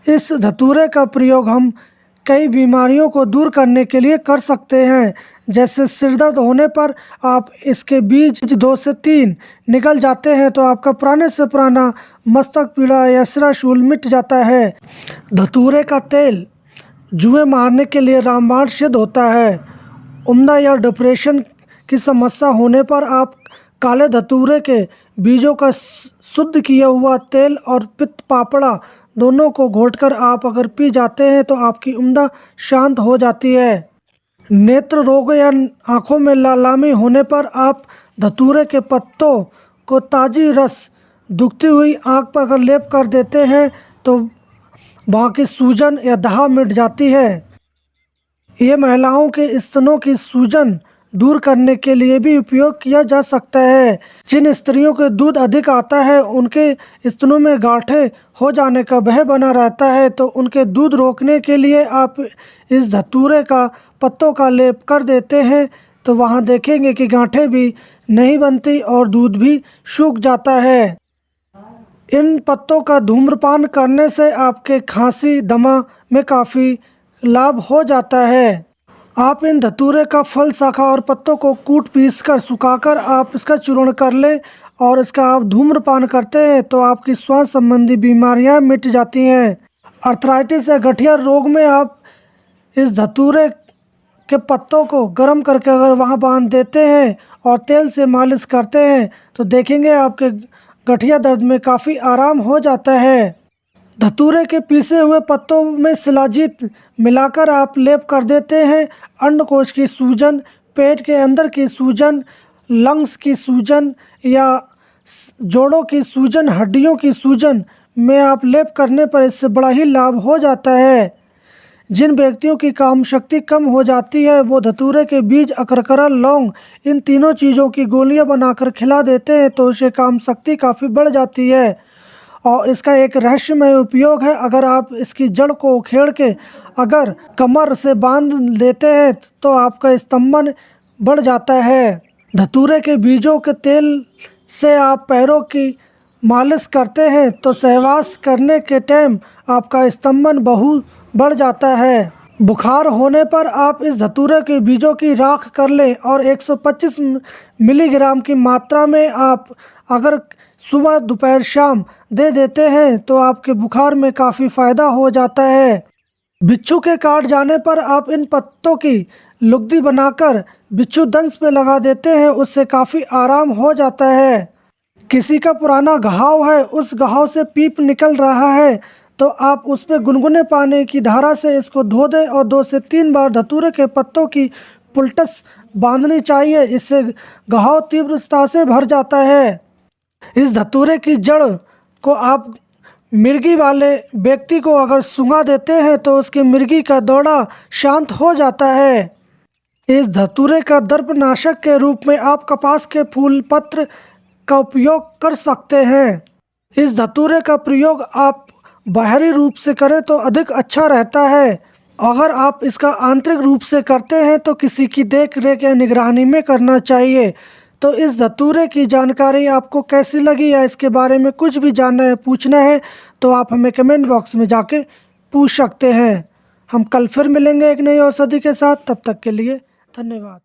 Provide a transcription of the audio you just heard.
इस धतूरे का प्रयोग हम कई बीमारियों को दूर करने के लिए कर सकते हैं। जैसे सिर दर्द होने पर आप इसके बीज 2 से 3 निकल जाते हैं तो आपका पुराने से पुराना मस्तक पीड़ा या सिराशूल मिट जाता है। धतूरे का तेल जुएं मारने के लिए रामबाण सिद्ध होता है। उम्दा या डिप्रेशन की समस्या होने पर आप काले धतूरे के बीजों का शुद्ध किया हुआ तेल और पित्त पापड़ा दोनों को घोटकर आप अगर पी जाते हैं तो आपकी उम्दा शांत हो जाती है। नेत्र रोग या आँखों में लालामी होने पर आप धतूरे के पत्तों को ताज़ी रस दुखती हुई आँख पर अगर लेप कर देते हैं तो वहाँ की सूजन या दाह मिट जाती है। ये महिलाओं के स्तनों की सूजन दूर करने के लिए भी उपयोग किया जा सकता है। जिन स्त्रियों के दूध अधिक आता है उनके स्तनों में गांठें हो जाने का भय बना रहता है तो उनके दूध रोकने के लिए आप इस धतूरे का पत्तों का लेप कर देते हैं तो वहाँ देखेंगे कि गांठें भी नहीं बनती और दूध भी सूख जाता है। इन पत्तों का धूम्रपान करने से आपके खांसी दमा में काफ़ी लाभ हो जाता है। आप इन धतूरे का फल, शाखा और पत्तों को कूट पीस कर सुखाकर आप इसका चूर्ण कर लें और इसका आप धूम्रपान करते हैं तो आपकी श्वास संबंधी बीमारियां मिट जाती हैं। अर्थराइटिस या गठिया रोग में आप इस धतूरे के पत्तों को गर्म करके अगर वहां बांध देते हैं और तेल से मालिश करते हैं तो देखेंगे आपके गठिया दर्द में काफ़ी आराम हो जाता है। धतूरे के पीसे हुए पत्तों में शिलाजीत मिलाकर आप लेप कर देते हैं। अंडकोश की सूजन, पेट के अंदर की सूजन, लंग्स की सूजन या जोड़ों की सूजन, हड्डियों की सूजन में आप लेप करने पर इससे बड़ा ही लाभ हो जाता है। जिन व्यक्तियों की काम शक्ति कम हो जाती है वो धतूरे के बीज, अकरकरा, लौंग इन तीनों चीज़ों की गोलियां बनाकर खिला देते हैं तो उसे काम शक्ति काफ़ी बढ़ जाती है। और इसका एक रहस्यमय उपयोग है, अगर आप इसकी जड़ को उखेड़ के अगर कमर से बांध देते हैं तो आपका स्तंभन बढ़ जाता है। धतूरे के बीजों के तेल से आप पैरों की मालिश करते हैं तो सहवास करने के टाइम आपका स्तंभन बहुत बढ़ जाता है। बुखार होने पर आप इस धतूरे के बीजों की राख कर लें और 125 मिलीग्राम की मात्रा में आप अगर सुबह, दोपहर, शाम दे देते हैं तो आपके बुखार में काफ़ी फ़ायदा हो जाता है। बिच्छू के काट जाने पर आप इन पत्तों की लुगदी बनाकर बिच्छू दंश पे लगा देते हैं, उससे काफ़ी आराम हो जाता है। किसी का पुराना घाव है, उस घाव से पीप निकल रहा है तो आप उस पर गुनगुने पानी की धारा से इसको धो दें और 2 से 3 बार धतूरे के पत्तों की पुलटस बांधनी चाहिए, इससे घाव तीव्रता से भर जाता है। इस धतूरे की जड़ को आप मिर्गी वाले व्यक्ति को अगर सूंघा देते हैं तो उसके मिर्गी का दौरा शांत हो जाता है। इस धतूरे का दर्पनाशक के रूप में आप कपास के फूल पत्र का उपयोग कर सकते हैं। इस धतूरे का प्रयोग आप बाहरी रूप से करें तो अधिक अच्छा रहता है। अगर आप इसका आंतरिक रूप से करते हैं तो किसी की देख रेख या निगरानी में करना चाहिए। तो इस धतूरे की जानकारी आपको कैसी लगी या इसके बारे में कुछ भी जानना है, पूछना है तो आप हमें कमेंट बॉक्स में जाके पूछ सकते हैं। हम कल फिर मिलेंगे एक नई औषधि के साथ, तब तक के लिए धन्यवाद।